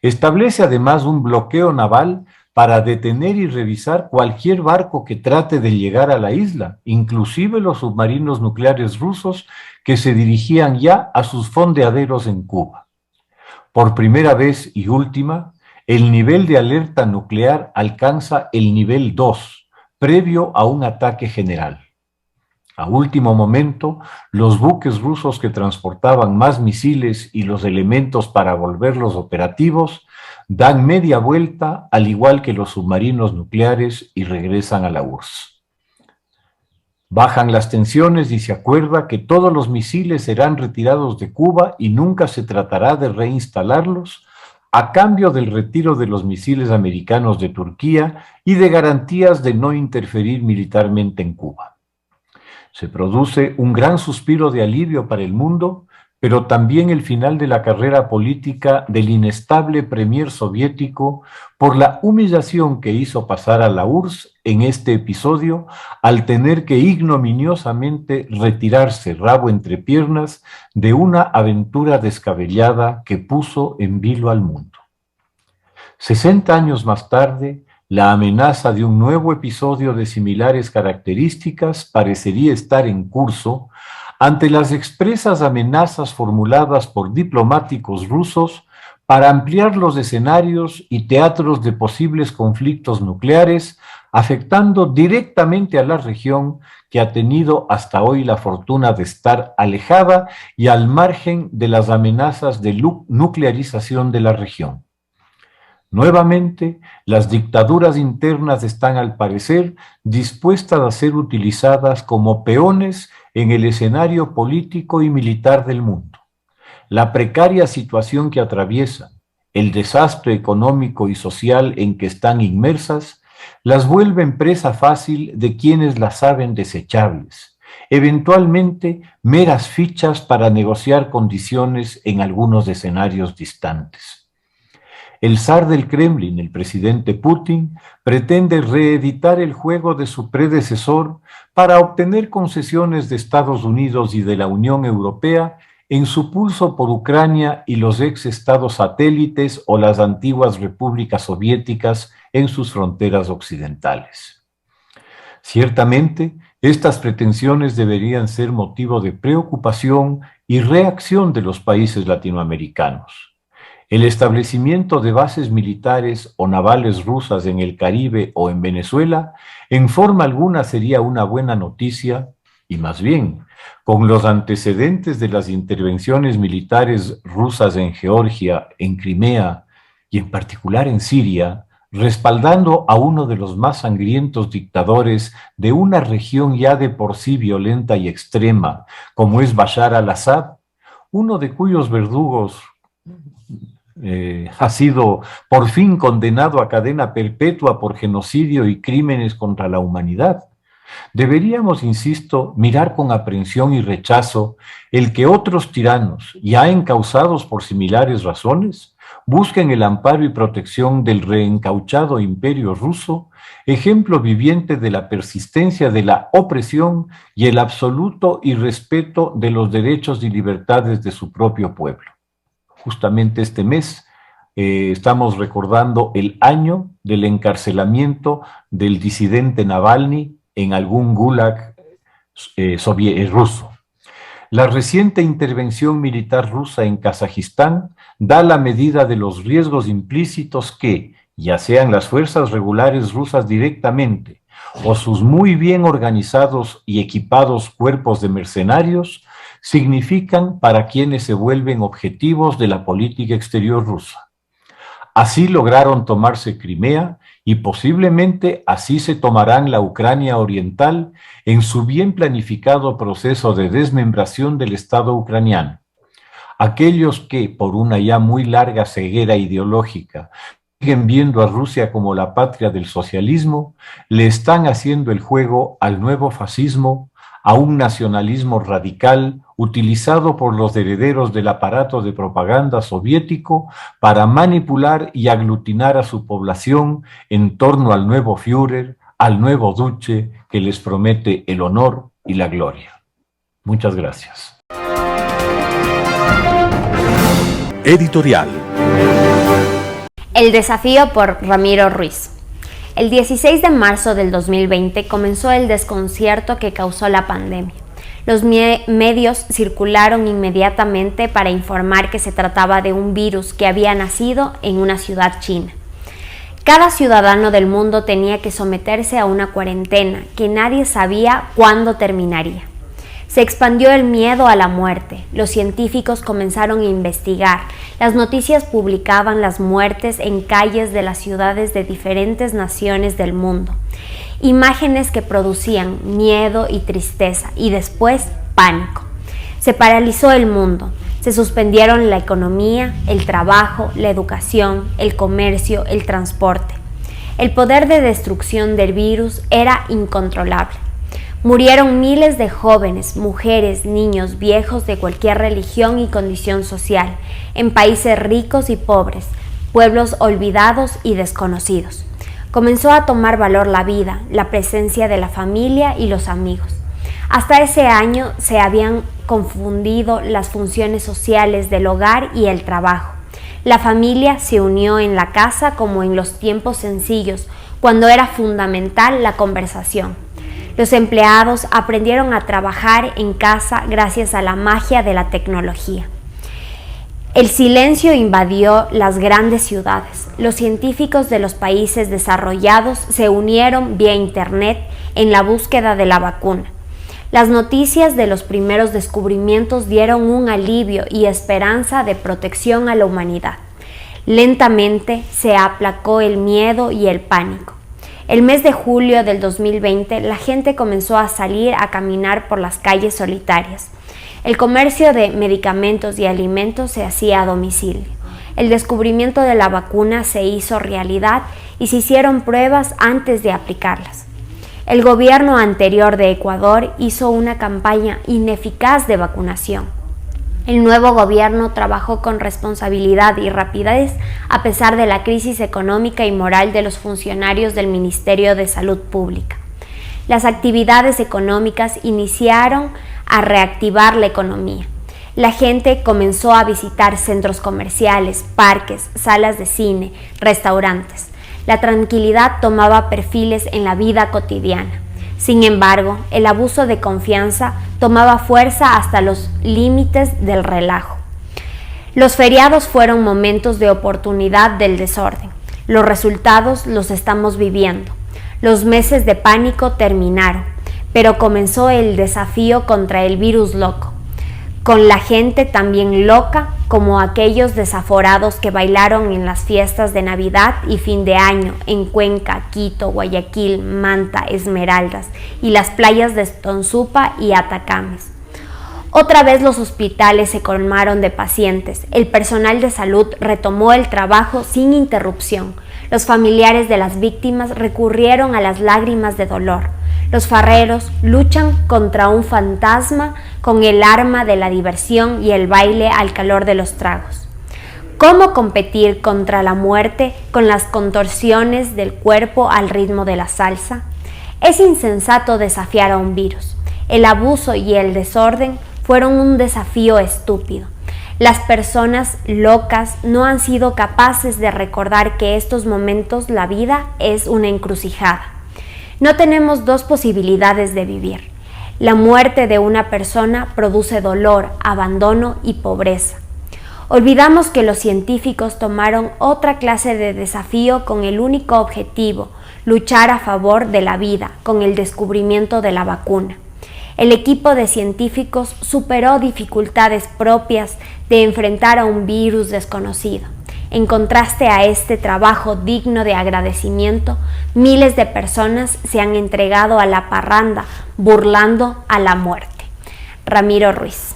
Establece además un bloqueo naval para detener y revisar cualquier barco que trate de llegar a la isla, inclusive los submarinos nucleares rusos que se dirigían ya a sus fondeaderos en Cuba. Por primera vez y última, el nivel de alerta nuclear alcanza el nivel 2, previo a un ataque general. A último momento, los buques rusos que transportaban más misiles y los elementos para volverlos operativos dan media vuelta, al igual que los submarinos nucleares, y regresan a la URSS. Bajan las tensiones y se acuerda que todos los misiles serán retirados de Cuba y nunca se tratará de reinstalarlos, a cambio del retiro de los misiles americanos de Turquía y de garantías de no interferir militarmente en Cuba. Se produce un gran suspiro de alivio para el mundo, pero también el final de la carrera política del inestable premier soviético por la humillación que hizo pasar a la URSS en este episodio al tener que ignominiosamente retirarse rabo entre piernas de una aventura descabellada que puso en vilo al mundo. 60 años más tarde, la amenaza de un nuevo episodio de similares características parecería estar en curso ante las expresas amenazas formuladas por diplomáticos rusos para ampliar los escenarios y teatros de posibles conflictos nucleares, afectando directamente a la región que ha tenido hasta hoy la fortuna de estar alejada y al margen de las amenazas de nuclearización de la región. Nuevamente, las dictaduras internas están, al parecer, dispuestas a ser utilizadas como peones en el escenario político y militar del mundo. La precaria situación que atraviesan, el desastre económico y social en que están inmersas, las vuelven presa fácil de quienes las saben desechables, eventualmente meras fichas para negociar condiciones en algunos escenarios distantes. El zar del Kremlin, el presidente Putin, pretende reeditar el juego de su predecesor para obtener concesiones de Estados Unidos y de la Unión Europea en su pulso por Ucrania y los ex-estados satélites o las antiguas repúblicas soviéticas en sus fronteras occidentales. Ciertamente, estas pretensiones deberían ser motivo de preocupación y reacción de los países latinoamericanos. El establecimiento de bases militares o navales rusas en el Caribe o en Venezuela, en forma alguna sería una buena noticia, y más bien, con los antecedentes de las intervenciones militares rusas en Georgia, en Crimea y en particular en Siria, respaldando a uno de los más sangrientos dictadores de una región ya de por sí violenta y extrema, como es Bashar al-Assad, uno de cuyos verdugos ha sido por fin condenado a cadena perpetua por genocidio y crímenes contra la humanidad. Deberíamos, insisto, mirar con aprehensión y rechazo el que otros tiranos, ya encausados por similares razones, busquen el amparo y protección del reencauchado imperio ruso, ejemplo viviente de la persistencia de la opresión y el absoluto irrespeto de los derechos y libertades de su propio pueblo. Justamente este mes estamos recordando el año del encarcelamiento del disidente Navalny en algún gulag ruso. La reciente intervención militar rusa en Kazajistán da la medida de los riesgos implícitos que, ya sean las fuerzas regulares rusas directamente o sus muy bien organizados y equipados cuerpos de mercenarios, significan para quienes se vuelven objetivos de la política exterior rusa. Así lograron tomarse Crimea y posiblemente así se tomarán la Ucrania oriental en su bien planificado proceso de desmembración del Estado ucraniano. Aquellos que, por una ya muy larga ceguera ideológica, siguen viendo a Rusia como la patria del socialismo, le están haciendo el juego al nuevo fascismo, a un nacionalismo radical utilizado por los herederos del aparato de propaganda soviético para manipular y aglutinar a su población en torno al nuevo Führer, al nuevo Duce que les promete el honor y la gloria. Muchas gracias. Editorial. El desafío por Ramiro Ruiz. El 16 de marzo del 2020 comenzó el desconcierto que causó la pandemia. Los medios circularon inmediatamente para informar que se trataba de un virus que había nacido en una ciudad china. Cada ciudadano del mundo tenía que someterse a una cuarentena que nadie sabía cuándo terminaría. Se expandió el miedo a la muerte, los científicos comenzaron a investigar, las noticias publicaban las muertes en calles de las ciudades de diferentes naciones del mundo. Imágenes que producían miedo y tristeza y después pánico. Se paralizó el mundo, se suspendieron la economía, el trabajo, la educación, el comercio, el transporte. El poder de destrucción del virus era incontrolable. Murieron miles de jóvenes, mujeres, niños, viejos de cualquier religión y condición social, en países ricos y pobres, pueblos olvidados y desconocidos. Comenzó a tomar valor la vida, la presencia de la familia y los amigos. Hasta ese año se habían confundido las funciones sociales del hogar y el trabajo. La familia se unió en la casa como en los tiempos sencillos, cuando era fundamental la conversación. Los empleados aprendieron a trabajar en casa gracias a la magia de la tecnología. El silencio invadió las grandes ciudades. Los científicos de los países desarrollados se unieron vía internet en la búsqueda de la vacuna. Las noticias de los primeros descubrimientos dieron un alivio y esperanza de protección a la humanidad. Lentamente se aplacó el miedo y el pánico. El mes de julio del 2020, la gente comenzó a salir a caminar por las calles solitarias. El comercio de medicamentos y alimentos se hacía a domicilio. El descubrimiento de la vacuna se hizo realidad y se hicieron pruebas antes de aplicarlas. El gobierno anterior de Ecuador hizo una campaña ineficaz de vacunación. El nuevo gobierno trabajó con responsabilidad y rapidez a pesar de la crisis económica y moral de los funcionarios del Ministerio de Salud Pública. Las actividades económicas iniciaron a reactivar la economía. La gente comenzó a visitar centros comerciales, parques, salas de cine, restaurantes. La tranquilidad tomaba perfiles en la vida cotidiana. Sin embargo, el abuso de confianza tomaba fuerza hasta los límites del relajo. Los feriados fueron momentos de oportunidad del desorden. Los resultados los estamos viviendo. Los meses de pánico terminaron, pero comenzó el desafío contra el virus loco, con la gente también loca como aquellos desaforados que bailaron en las fiestas de Navidad y fin de año en Cuenca, Quito, Guayaquil, Manta, Esmeraldas y las playas de Tonsupa y Atacames. Otra vez los hospitales se colmaron de pacientes, el personal de salud retomó el trabajo sin interrupción, los familiares de las víctimas recurrieron a las lágrimas de dolor. Los farreros luchan contra un fantasma con el arma de la diversión y el baile al calor de los tragos. ¿Cómo competir contra la muerte con las contorsiones del cuerpo al ritmo de la salsa? Es insensato desafiar a un virus. El abuso y el desorden fueron un desafío estúpido. Las personas locas no han sido capaces de recordar que estos momentos la vida es una encrucijada. No tenemos dos posibilidades de vivir. La muerte de una persona produce dolor, abandono y pobreza. Olvidamos que los científicos tomaron otra clase de desafío con el único objetivo, luchar a favor de la vida, con el descubrimiento de la vacuna. El equipo de científicos superó dificultades propias de enfrentar a un virus desconocido. En contraste a este trabajo digno de agradecimiento, miles de personas se han entregado a la parranda, burlando a la muerte. Ramiro Ruiz.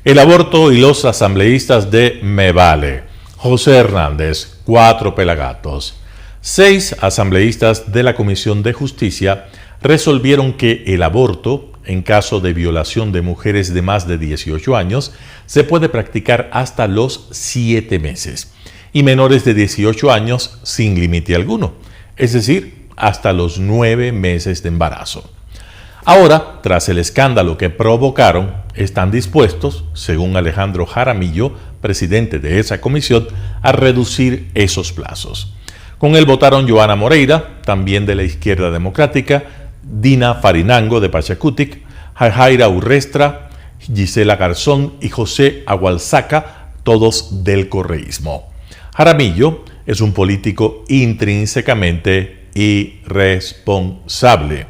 El aborto y los asambleístas de Me Vale. José Hernández, 4 pelagatos. 6 asambleístas de la Comisión de Justicia resolvieron que el aborto, en caso de violación de mujeres de más de 18 años, se puede practicar hasta los 7 meses y menores de 18 años sin límite alguno, es decir, hasta los 9 meses de embarazo. Ahora, tras el escándalo que provocaron, están dispuestos, según Alejandro Jaramillo, presidente de esa comisión, a reducir esos plazos. Con él votaron Joana Moreira, también de la Izquierda Democrática, Dina Farinango de Pachacutic, Jaira Urrestra, Gisela Garzón y José Agualzaca, todos del correísmo. Jaramillo es un político intrínsecamente irresponsable,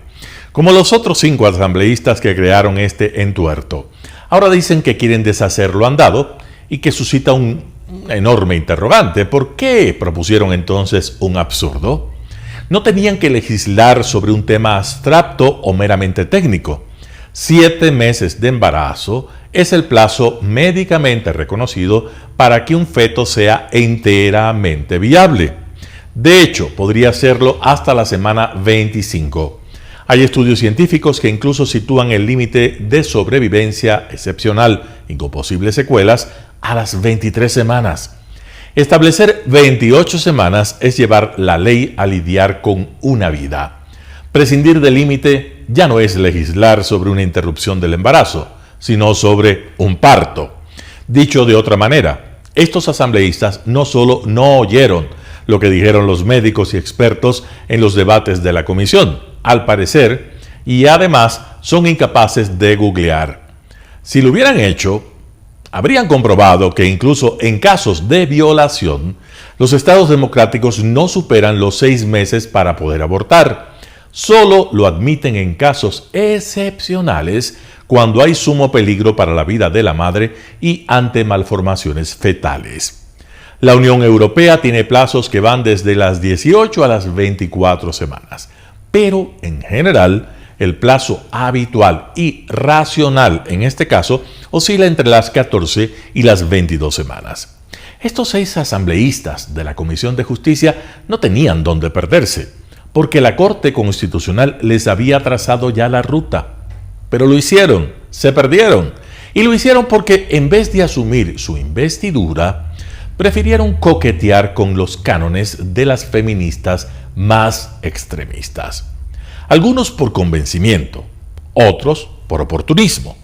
como los otros 5 asambleístas que crearon este entuerto. Ahora dicen que quieren deshacer lo andado y que suscita un enorme interrogante. ¿Por qué propusieron entonces un absurdo? No tenían que legislar sobre un tema abstracto o meramente técnico. 7 meses de embarazo es el plazo médicamente reconocido para que un feto sea enteramente viable. De hecho, podría serlo hasta la semana 25. Hay estudios científicos que incluso sitúan el límite de sobrevivencia excepcional y con posibles secuelas a las 23 semanas. Establecer 28 semanas es llevar la ley a lidiar con una vida. Prescindir del límite ya no es legislar sobre una interrupción del embarazo, sino sobre un parto. Dicho de otra manera, estos asambleístas no solo no oyeron lo que dijeron los médicos y expertos en los debates de la comisión, al parecer, y además son incapaces de googlear. Si lo hubieran hecho, habrían comprobado que incluso en casos de violación, los estados democráticos no superan los 6 meses para poder abortar. Solo lo admiten en casos excepcionales cuando hay sumo peligro para la vida de la madre y ante malformaciones fetales. La Unión Europea tiene plazos que van desde las 18 a las 24 semanas, pero en general el plazo habitual y racional en este caso oscila entre las 14 y las 22 semanas. Estos 6 asambleístas de la Comisión de Justicia no tenían dónde perderse, porque la Corte Constitucional les había trazado ya la ruta. Pero lo hicieron, se perdieron, y lo hicieron porque en vez de asumir su investidura, prefirieron coquetear con los cánones de las feministas más extremistas. Algunos por convencimiento, otros por oportunismo.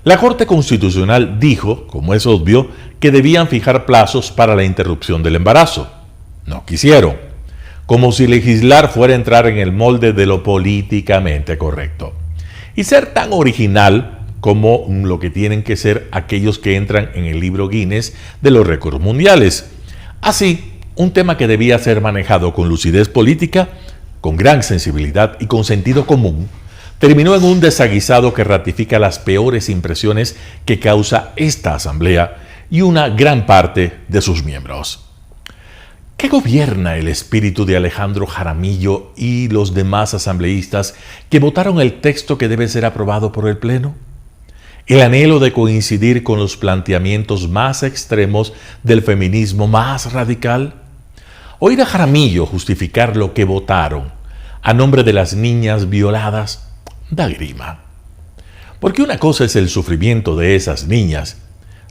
La Corte Constitucional dijo, como es obvio, que debían fijar plazos para la interrupción del embarazo. No quisieron, como si legislar fuera entrar en el molde de lo políticamente correcto. Y ser tan original como lo que tienen que ser aquellos que entran en el libro Guinness de los récords mundiales. Así, un tema que debía ser manejado con lucidez política, con gran sensibilidad y con sentido común, terminó en un desaguisado que ratifica las peores impresiones que causa esta asamblea y una gran parte de sus miembros. ¿Qué gobierna el espíritu de Alejandro Jaramillo y los demás asambleístas que votaron el texto que debe ser aprobado por el Pleno? ¿El anhelo de coincidir con los planteamientos más extremos del feminismo más radical? Oír a Jaramillo justificar lo que votaron a nombre de las niñas violadas da grima. Porque una cosa es el sufrimiento de esas niñas,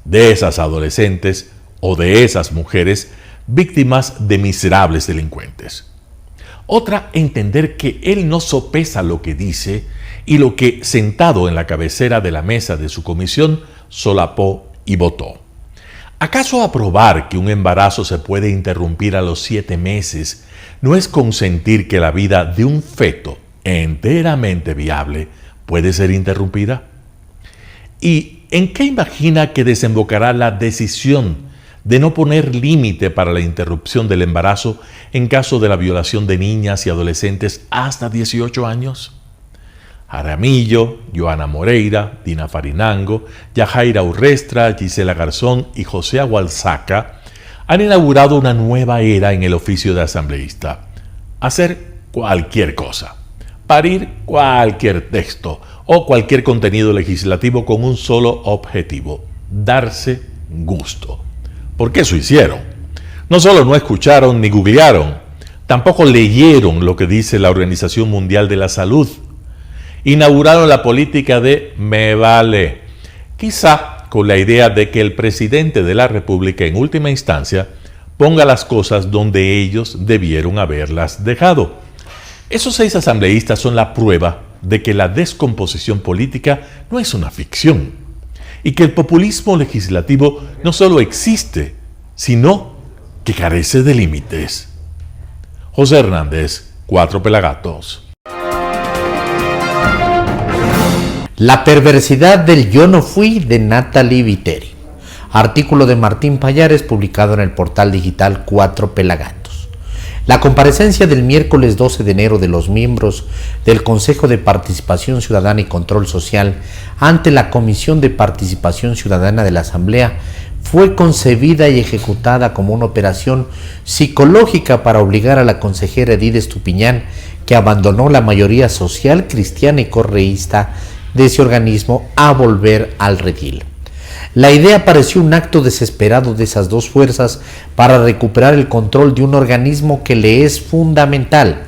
de esas adolescentes o de esas mujeres víctimas de miserables delincuentes. Otra, entender que él no sopesa lo que dice y lo que, sentado en la cabecera de la mesa de su comisión, solapó y votó. ¿Acaso aprobar que un embarazo se puede interrumpir a los 7 meses no es consentir que la vida de un feto enteramente viable puede ser interrumpida? ¿Y en qué imagina que desembocará la decisión de no poner límite para la interrupción del embarazo en caso de la violación de niñas y adolescentes hasta 18 años? Jaramillo, Joana Moreira, Dina Farinango, Yajaira Urrestra, Gisela Garzón y José Agualzaca han inaugurado una nueva era en el oficio de asambleísta. Hacer cualquier cosa, parir cualquier texto o cualquier contenido legislativo con un solo objetivo: darse gusto. Porque eso hicieron. No solo no escucharon ni googlearon, tampoco leyeron lo que dice la Organización Mundial de la Salud. Inauguraron la política de me vale, quizá con la idea de que el presidente de la República en última instancia ponga las cosas donde ellos debieron haberlas dejado. Esos 6 asambleístas son la prueba de que la descomposición política no es una ficción. y que el populismo legislativo no solo existe, sino que carece de límites. José Hernández, 4 Pelagatos. La perversidad del yo no fui de Natalie Viteri. Artículo de Martín Payares publicado en el portal digital 4 Pelagatos. La comparecencia del miércoles 12 de enero de los miembros del Consejo de Participación Ciudadana y Control Social ante la Comisión de Participación Ciudadana de la Asamblea fue concebida y ejecutada como una operación psicológica para obligar a la consejera Edith Estupiñán, que abandonó la mayoría social, cristiana y correísta de ese organismo, a volver al redil. La idea pareció un acto desesperado de esas dos fuerzas para recuperar el control de un organismo que le es fundamental,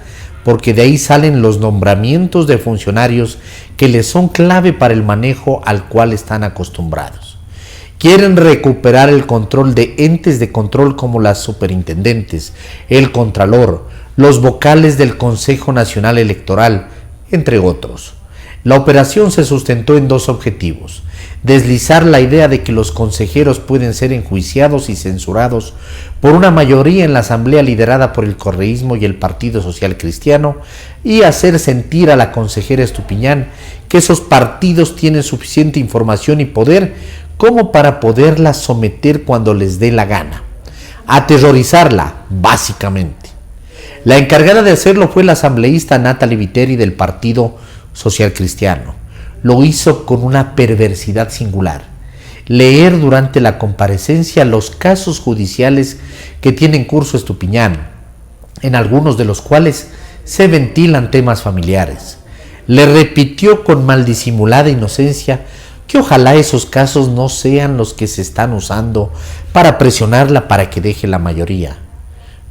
porque de ahí salen los nombramientos de funcionarios que les son clave para el manejo al cual están acostumbrados. Quieren recuperar el control de entes de control como las superintendentes, el contralor, los vocales del Consejo Nacional Electoral, entre otros. La operación se sustentó en dos objetivos: deslizar la idea de que los consejeros pueden ser enjuiciados y censurados por una mayoría en la asamblea liderada por el correísmo y el Partido Social Cristiano, y hacer sentir a la consejera Estupiñán que esos partidos tienen suficiente información y poder como para poderla someter cuando les dé la gana. Aterrorizarla, básicamente. La encargada de hacerlo fue la asambleísta Natalie Viteri del Partido Social Cristiano. Lo hizo con una perversidad singular: leer durante la comparecencia los casos judiciales que tiene en curso Estupiñán, en algunos de los cuales se ventilan temas familiares. Le repitió con mal disimulada inocencia que ojalá esos casos no sean los que se están usando para presionarla para que deje la mayoría.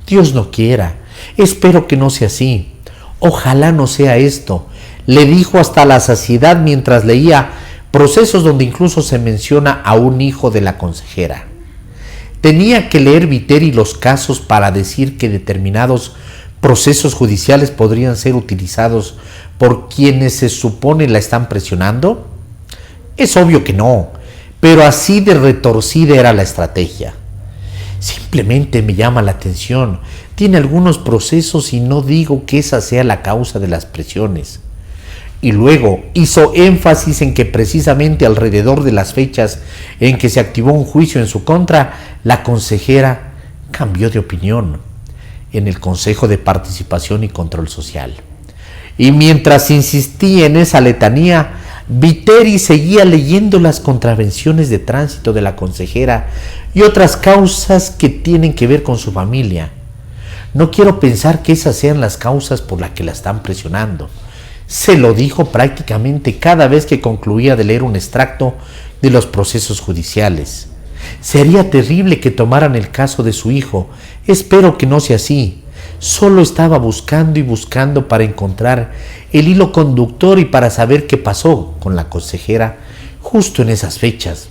Dios no quiera, espero que no sea así. Ojalá no sea esto, le dijo hasta la saciedad mientras leía procesos donde incluso se menciona a un hijo de la consejera. Tenía que leer Viteri los casos para decir que determinados procesos judiciales podrían ser utilizados por quienes se supone la están presionando. Es obvio que no, pero así de retorcida era la estrategia. Simplemente me llama la atención, tiene algunos procesos y no digo que esa sea la causa de las presiones. Y luego hizo énfasis en que precisamente alrededor de las fechas en que se activó un juicio en su contra, la consejera cambió de opinión en el Consejo de Participación y Control Social. Y mientras insistía en esa letanía, Viteri seguía leyendo las contravenciones de tránsito de la consejera y otras causas que tienen que ver con su familia. No quiero pensar que esas sean las causas por las que la están presionando. Se lo dijo prácticamente cada vez que concluía de leer un extracto de los procesos judiciales. Sería terrible que tomaran el caso de su hijo. Espero que no sea así. Solo estaba buscando y buscando para encontrar el hilo conductor y para saber qué pasó con la consejera justo en esas fechas.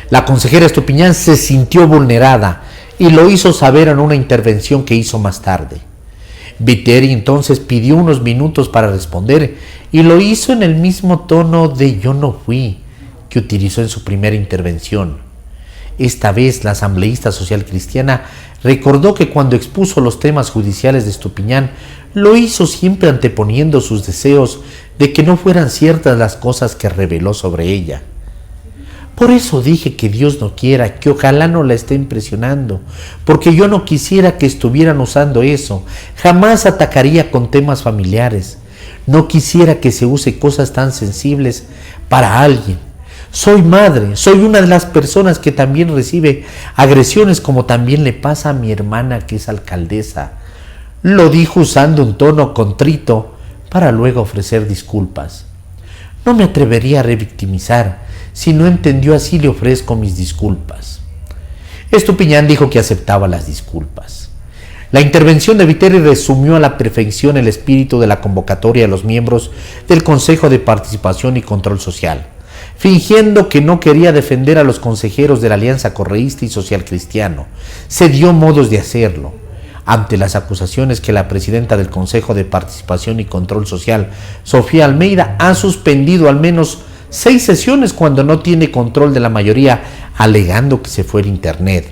La consejera Estupiñán se sintió vulnerada y lo hizo saber en una intervención que hizo más tarde. Viteri entonces pidió unos minutos para responder y lo hizo en el mismo tono de yo no fui que utilizó en su primera intervención. Esta vez la asambleísta social cristiana recordó que cuando expuso los temas judiciales de Estupiñán lo hizo siempre anteponiendo sus deseos de que no fueran ciertas las cosas que reveló sobre ella. Por eso dije que Dios no quiera, que ojalá no la estén presionando, porque yo no quisiera que estuvieran usando eso. Jamás atacaría con temas familiares. No quisiera que se use cosas tan sensibles para alguien. Soy madre, soy una de las personas que también recibe agresiones, como también le pasa a mi hermana que es alcaldesa. Lo dijo usando un tono contrito para luego ofrecer disculpas. No me atrevería a revictimizar. Si no entendió así, le ofrezco mis disculpas. Estupiñán dijo que aceptaba las disculpas. La intervención de Viteri resumió a la perfección el espíritu de la convocatoria a los miembros del Consejo de Participación y Control Social, fingiendo que no quería defender a los consejeros de la Alianza Correísta y Social Cristiano. Se dio modos de hacerlo. Ante las acusaciones que la presidenta del Consejo de Participación y Control Social, Sofía Almeida, ha suspendido al menos 6 sesiones cuando no tiene control de la mayoría, alegando que se fue el internet.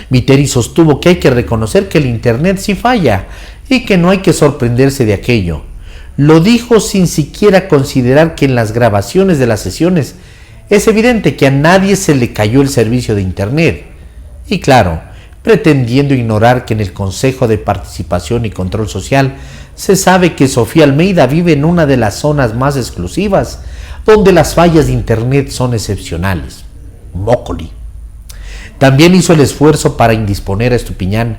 Viteri sostuvo que hay que reconocer que el internet sí falla y que no hay que sorprenderse de aquello. Lo dijo sin siquiera considerar que en las grabaciones de las sesiones es evidente que a nadie se le cayó el servicio de internet. Y claro, pretendiendo ignorar que en el Consejo de Participación y Control Social se sabe que Sofía Almeida vive en una de las zonas más exclusivas, donde las fallas de internet son excepcionales. Mócoli. También hizo el esfuerzo para indisponer a Estupiñán,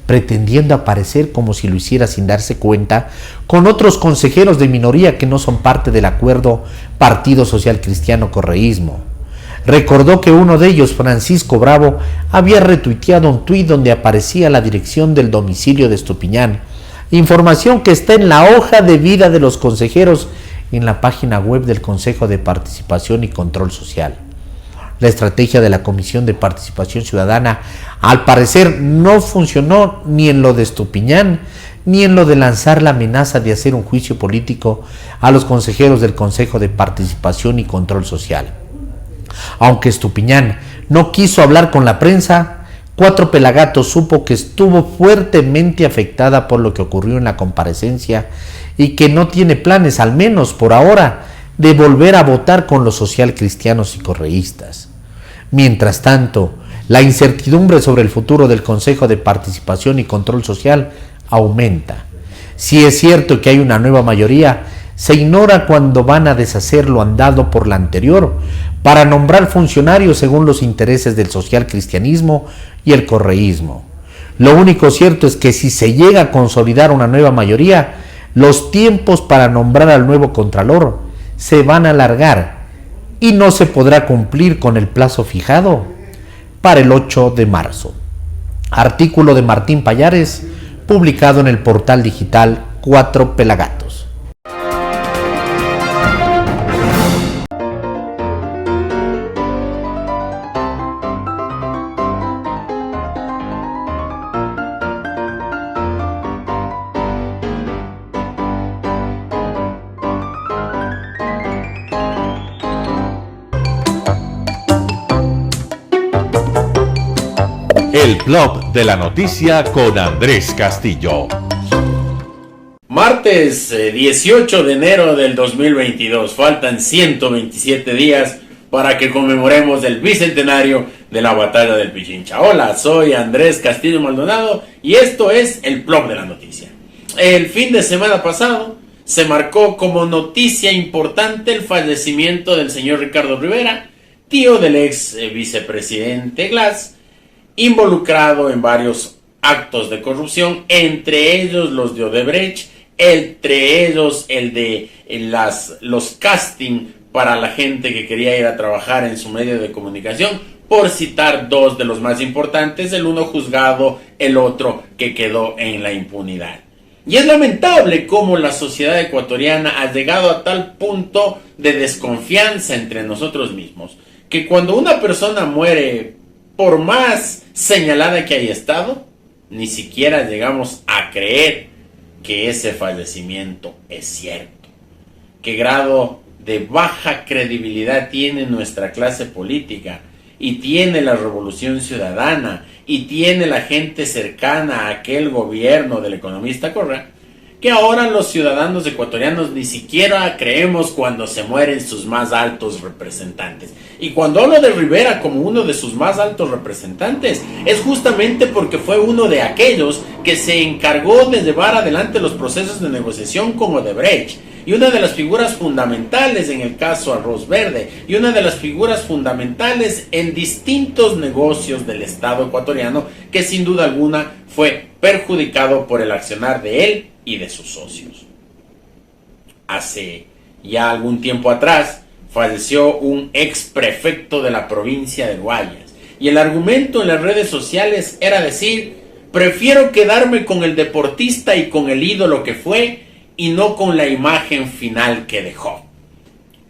pretendiendo aparecer como si lo hiciera sin darse cuenta, con otros consejeros de minoría que no son parte del acuerdo Partido Social Cristiano Correísmo. Recordó que uno de ellos, Francisco Bravo, había retuiteado un tuit donde aparecía la dirección del domicilio de Estupiñán, información que está en la hoja de vida de los consejeros en la página web del Consejo de Participación y Control Social. La estrategia de la Comisión de Participación Ciudadana, al parecer, no funcionó ni en lo de Estupiñán, ni en lo de lanzar la amenaza de hacer un juicio político a los consejeros del Consejo de Participación y Control Social. Aunque Estupiñán no quiso hablar con la prensa, Cuatro Pelagatos supo que estuvo fuertemente afectada por lo que ocurrió en la comparecencia y que no tiene planes, al menos por ahora, de volver a votar con los socialcristianos y correístas. Mientras tanto, la incertidumbre sobre el futuro del Consejo de Participación y Control Social aumenta. Si es cierto que hay una nueva mayoría, se ignora cuándo van a deshacer lo andado por la anterior para nombrar funcionarios según los intereses del socialcristianismo y el correísmo. Lo único cierto es que si se llega a consolidar una nueva mayoría, los tiempos para nombrar al nuevo contralor se van a alargar y no se podrá cumplir con el plazo fijado para el 8 de marzo. Artículo de Martín Payares, publicado en el portal digital Cuatro Pelagatos. El blog de la noticia con Andrés Castillo. Martes 18 de enero del 2022. Faltan 127 días para que conmemoremos el bicentenario de la batalla del Pichincha. Hola, soy Andrés Castillo Maldonado y esto es el blog de la noticia. El fin de semana pasado se marcó como noticia importante el fallecimiento del señor Ricardo Rivera, tío del ex vicepresidente Glass, involucrado en varios actos de corrupción, entre ellos los de Odebrecht, entre ellos el de los casting para la gente que quería ir a trabajar en su medio de comunicación, por citar dos de los más importantes, el uno juzgado, el otro que quedó en la impunidad. Y es lamentable cómo la sociedad ecuatoriana ha llegado a tal punto de desconfianza entre nosotros mismos, que cuando una persona muere, por más señalada que haya estado, ni siquiera llegamos a creer que ese fallecimiento es cierto. ¿Qué grado de baja credibilidad tiene nuestra clase política? Y tiene la Revolución Ciudadana, y tiene la gente cercana a aquel gobierno del economista Correa, que ahora los ciudadanos ecuatorianos ni siquiera creemos cuando se mueren sus más altos representantes. Y cuando hablo de Rivera como uno de sus más altos representantes, es justamente porque fue uno de aquellos que se encargó de llevar adelante los procesos de negociación con Odebrecht, y una de las figuras fundamentales en el caso Arroz Verde, y una de las figuras fundamentales en distintos negocios del Estado ecuatoriano, que sin duda alguna fue perjudicado por el accionar de él y de sus socios. Hace ya algún tiempo atrás falleció un ex prefecto de la provincia de Guayas, y el argumento en las redes sociales era decir: prefiero quedarme con el deportista y con el ídolo que fue, y no con la imagen final que dejó.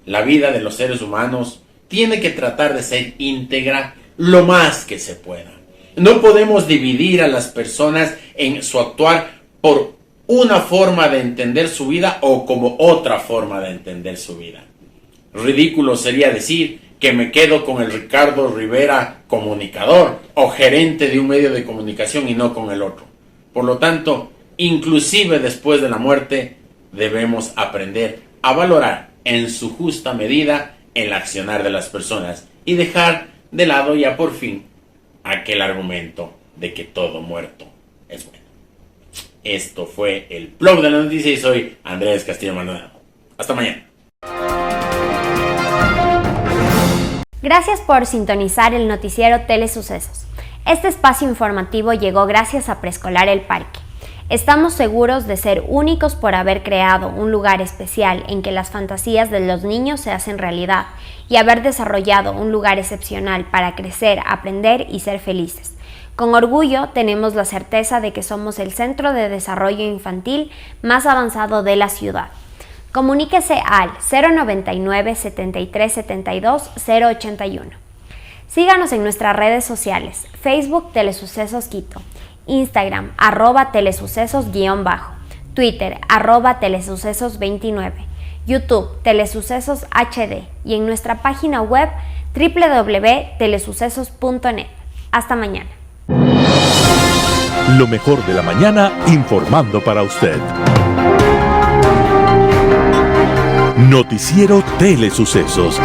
La vida de los seres humanos tiene que tratar de ser íntegra lo más que se pueda. No podemos dividir a las personas en su actuar por una forma de entender su vida o como otra forma de entender su vida. Ridículo sería decir que me quedo con el Ricardo Rivera comunicador o gerente de un medio de comunicación y no con el otro. Por lo tanto, inclusive después de la muerte, debemos aprender a valorar en su justa medida el accionar de las personas y dejar de lado ya por fin aquel argumento de que todo muerto es bueno. Esto fue el blog de la noticia y soy Andrés Castillo Maldonado. Hasta mañana. Gracias por sintonizar el noticiero Telesucesos. Este espacio informativo llegó gracias a Preescolar El Parque. Estamos seguros de ser únicos por haber creado un lugar especial en que las fantasías de los niños se hacen realidad y haber desarrollado un lugar excepcional para crecer, aprender y ser felices. Con orgullo tenemos la certeza de que somos el centro de desarrollo infantil más avanzado de la ciudad. Comuníquese al 099 73 72 081. Síganos en nuestras redes sociales, Facebook Telesucesos Quito, Instagram @telesucesos_, Twitter @telesucesos29, YouTube Telesucesos HD y en nuestra página web www.telesucesos.net. Hasta mañana. Lo mejor de la mañana informando para usted. Noticiero Telesucesos.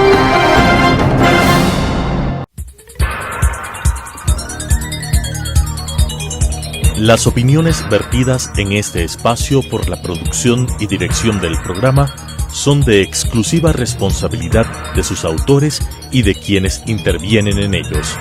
Las opiniones vertidas en este espacio por la producción y dirección del programa son de exclusiva responsabilidad de sus autores y de quienes intervienen en ellos.